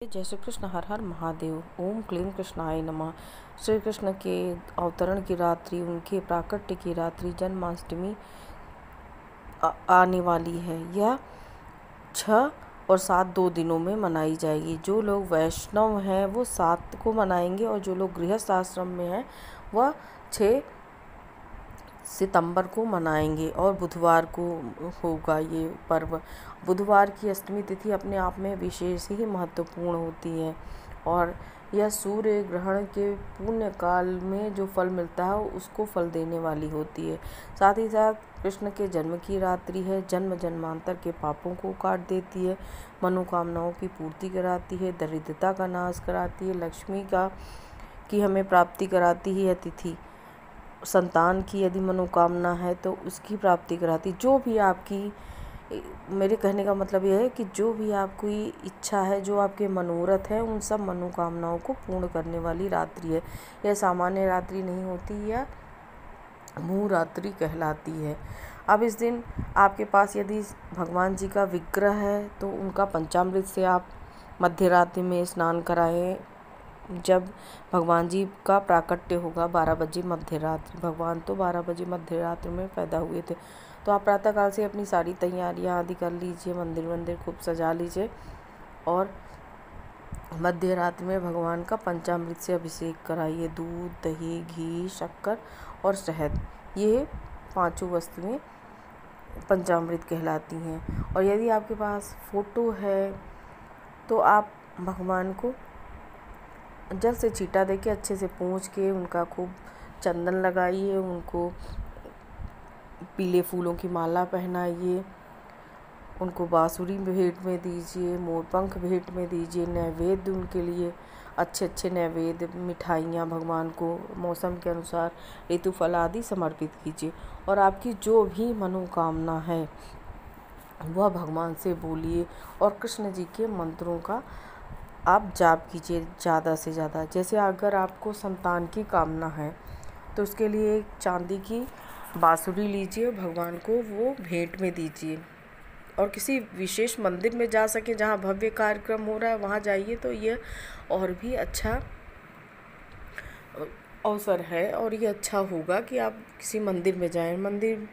जय श्री कृष्ण। हर हर महादेव। ओम क्लीं कृष्णाय नमः। श्री कृष्ण के अवतरण की रात्रि, उनके प्राकट्य की रात्रि जन्माष्टमी आने वाली है। यह 6 और 7 2 दिनों में मनाई जाएगी। जो लोग वैष्णव हैं वो 7 को मनाएंगे और जो लोग गृहस्थ आश्रम में हैं वह 6 सितंबर को मनाएंगे और बुधवार को होगा ये पर्व। बुधवार की अष्टमी तिथि अपने आप में विशेष ही महत्वपूर्ण होती है और यह सूर्य ग्रहण के पुण्य काल में जो फल मिलता है उसको फल देने वाली होती है। साथ ही साथ कृष्ण के जन्म की रात्रि है। जन्म जन्मांतर के पापों को काट देती है, मनोकामनाओं की पूर्ति कराती है, दरिद्रता का नाश कराती है, लक्ष्मी की हमें प्राप्ति कराती है। यह तिथि संतान की यदि मनोकामना है तो उसकी प्राप्ति कराती। जो भी आपकी, मेरे कहने का मतलब यह है कि जो भी आपकी इच्छा है, जो आपके मनोरथ है, उन सब मनोकामनाओं को पूर्ण करने वाली रात्रि है। यह सामान्य रात्रि नहीं होती, यह मूल रात्रि कहलाती है। अब इस दिन आपके पास यदि भगवान जी का विग्रह है तो उनका पंचामृत से आप मध्य रात्रि में स्नान कराएं। जब भगवान जी का प्राकट्य होगा 12 बजे मध्य रात्रि, भगवान तो 12 बजे मध्य रात्रि में पैदा हुए थे, तो आप प्रातःकाल से अपनी सारी तैयारियां आदि कर लीजिए, मंदिर खूब सजा लीजिए और मध्य रात्रि में भगवान का पंचामृत से अभिषेक कराइए। दूध, दही, घी, शक्कर और शहद, ये 5 वस्तुएं पंचामृत कहलाती हैं। और यदि आपके पास फोटो है तो आप भगवान को जल से छींटा देके अच्छे से पोंछ के उनका खूब चंदन लगाइए, उनको पीले फूलों की माला पहनाइए, उनको बांसुरी भेंट में दीजिए, मोरपंख भेंट में दीजिए, नैवेद्य उनके लिए अच्छे नैवेद्य, मिठाइयाँ भगवान को मौसम के अनुसार ऋतु फल आदि समर्पित कीजिए और आपकी जो भी मनोकामना है वह भगवान से बोलिए और कृष्ण जी के मंत्रों का आप जाप कीजिए ज़्यादा से ज़्यादा। जैसे अगर आपको संतान की कामना है तो उसके लिए एक चांदी की बांसुरी लीजिए, भगवान को वो भेंट में दीजिए और किसी विशेष मंदिर में जा सके जहाँ भव्य कार्यक्रम हो रहा है वहाँ जाइए तो ये और भी अच्छा अवसर है और ये अच्छा होगा कि आप किसी मंदिर में जाएं। मंदिर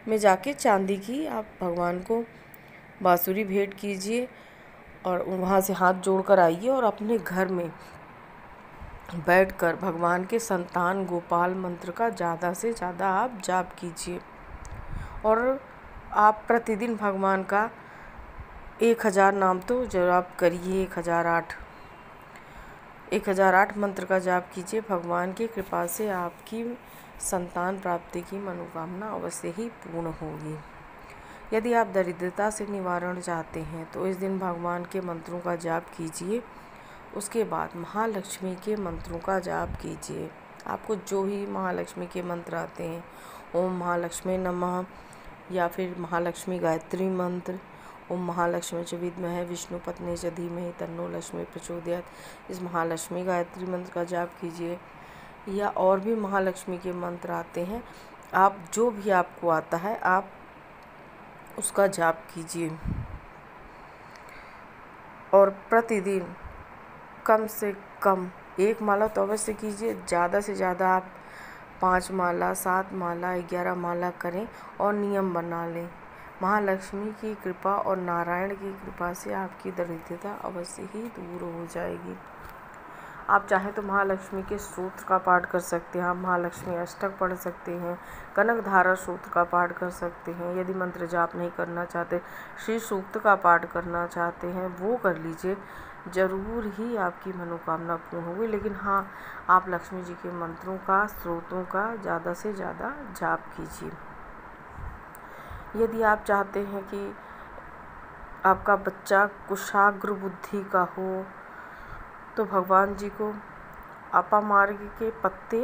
में जाके चांदी की आप भगवान को बांसुरी भेंट कीजिए और वहाँ से हाथ जोड़कर आइए और अपने घर में बैठकर भगवान के संतान गोपाल मंत्र का ज़्यादा से ज़्यादा आप जाप कीजिए और आप प्रतिदिन भगवान का 1000 नाम तो जब आप करिए, 1008 मंत्र का जाप कीजिए। भगवान की कृपा से आपकी संतान प्राप्ति की मनोकामना अवश्य ही पूर्ण होगी। यदि आप दरिद्रता से निवारण चाहते हैं तो इस दिन भगवान के मंत्रों का जाप कीजिए। उसके बाद महालक्ष्मी के मंत्रों का जाप कीजिए। आपको जो भी महालक्ष्मी के मंत्र आते हैं, ओम महालक्ष्मी नमः या फिर महालक्ष्मी गायत्री मंत्र, ओम महालक्ष्मी च विद्महे विष्णुपत्नी च धीमहि तन्नो लक्ष्मी प्रचोदयात्, इस महालक्ष्मी गायत्री मंत्र का जाप कीजिए। या और भी महालक्ष्मी के मंत्र आते हैं, आप जो भी आपको आता है आप उसका जाप कीजिए और प्रतिदिन कम से कम 1 माला तो अवश्य कीजिए। ज़्यादा से ज़्यादा आप 5 माला, 7 माला, 11 माला करें और नियम बना लें। महालक्ष्मी की कृपा और नारायण की कृपा से आपकी दरिद्रता अवश्य ही दूर हो जाएगी। आप चाहें तो महालक्ष्मी के स्तोत्र का पाठ कर सकते हैं, आप महालक्ष्मी अष्टक पढ़ सकते हैं, कनकधारा स्तोत्र का पाठ कर सकते हैं। यदि मंत्र जाप नहीं करना चाहते, श्री सूक्त का पाठ करना चाहते हैं, वो कर लीजिए, ज़रूर ही आपकी मनोकामना पूर्ण होगी। लेकिन हाँ, आप लक्ष्मी जी के मंत्रों का, स्तोत्रों का ज़्यादा से ज़्यादा जाप कीजिए। यदि आप चाहते हैं कि आपका बच्चा कुशाग्र बुद्धि का हो तो भगवान जी को अपामार्ग के पत्ते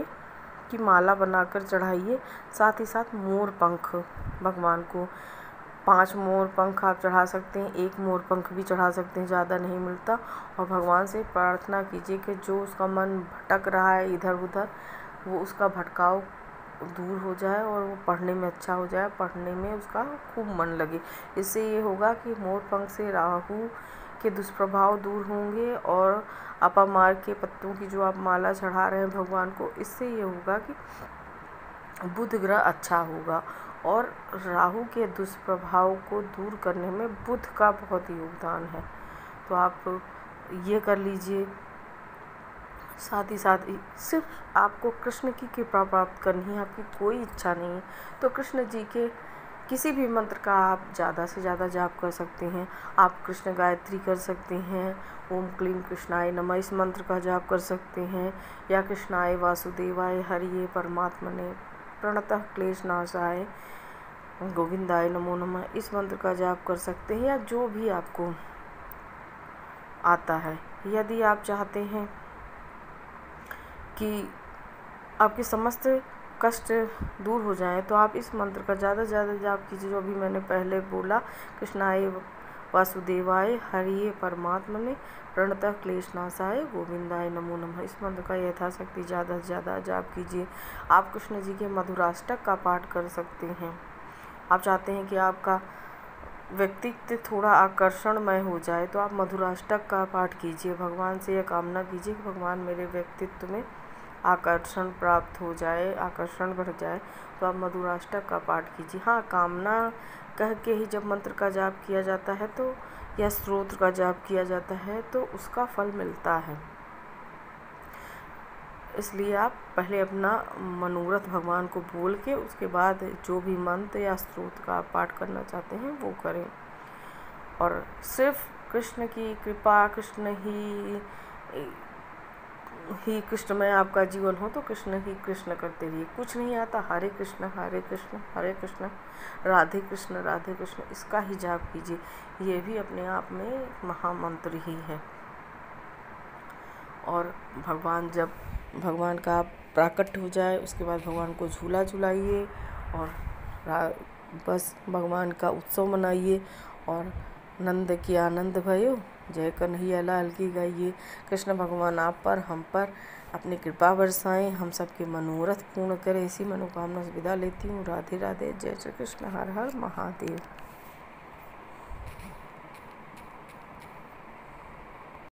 की माला बनाकर चढ़ाइए। साथ ही साथ मोर पंख, भगवान को 5 मोर पंख आप चढ़ा सकते हैं, 1 मोर पंख भी चढ़ा सकते हैं, ज़्यादा नहीं मिलता। और भगवान से प्रार्थना कीजिए कि जो उसका मन भटक रहा है इधर उधर, वो उसका भटकाव दूर हो जाए और वो पढ़ने में अच्छा हो जाए, पढ़ने में उसका खूब मन लगे। इससे ये होगा कि मोर पंख से राहु के दुष्प्रभाव दूर होंगे और अपामार के पत्तों की जो आप माला चढ़ा रहे हैं भगवान को, इससे ये होगा कि बुध ग्रह अच्छा होगा। और राहु के दुष्प्रभाव को दूर करने में बुध का बहुत योगदान है, तो आप ये कर लीजिए। साथ ही सिर्फ आपको कृष्ण की कृपा प्राप्त करनी है, आपकी कोई इच्छा नहीं है तो कृष्ण जी के किसी भी मंत्र का आप ज़्यादा से ज़्यादा जाप कर सकते हैं। आप कृष्ण गायत्री कर सकते हैं, ओम क्लीम कृष्णाय नमः इस मंत्र का जाप कर सकते हैं, या कृष्णाय वासुदेवाय हरिये परमात्मने प्रणतः क्लेशनाशाय गोविंदाय नमो नमः इस मंत्र का जाप कर सकते हैं, या जो भी आपको आता है। यदि आप चाहते हैं कि आपके समस्त कष्ट दूर हो जाएं तो आप इस मंत्र का ज़्यादा से ज़्यादा जाप कीजिए, जो अभी मैंने पहले बोला, कृष्णाय वासुदेवाय हरिये परमात्मने प्रणतः क्लेशनाशाय गोविंदाय नमो नमः इस मंत्र का यथाशक्ति ज़्यादा से ज़्यादा जाप कीजिए। आप कृष्ण जी के मधुराष्टक का पाठ कर सकते हैं। आप चाहते हैं कि आपका व्यक्तित्व थोड़ा आकर्षणमय हो जाए तो आप मधुराष्टक का पाठ कीजिए। भगवान से यह कामना कीजिए कि भगवान मेरे व्यक्तित्व में आकर्षण प्राप्त हो जाए, आकर्षण बढ़ जाए, तो आप मधुराष्टक का पाठ कीजिए। हाँ, कामना कह के ही जब मंत्र का जाप किया जाता है तो या स्तोत्र का जाप किया जाता है तो उसका फल मिलता है। इसलिए आप पहले अपना मनोरथ भगवान को बोल के उसके बाद जो भी मंत्र या स्तोत्र का आप पाठ करना चाहते हैं वो करें। और सिर्फ कृष्ण की कृपा, कृष्ण ही कृष्णमय आपका जीवन हो तो कृष्ण ही कृष्ण करते रहिए। कुछ नहीं आता, हरे कृष्ण हरे कृष्ण हरे कृष्ण राधे कृष्ण इसका ही जाप कीजिए। ये भी अपने आप में एक महामंत्र ही है। और जब भगवान का प्राकट्य हो जाए उसके बाद भगवान को झूला झुलाइए और बस भगवान का उत्सव मनाइए और नंद की आनंद भयो, जय कन्हैया लाल की गाइए। कृष्ण भगवान आप पर, हम पर अपनी कृपा बरसाएं, हम सबके मनोरथ पूर्ण करें। इसी मनोकामना से विदा लेती हूँ। राधे राधे, जय श्री कृष्ण, हर हर महादेव।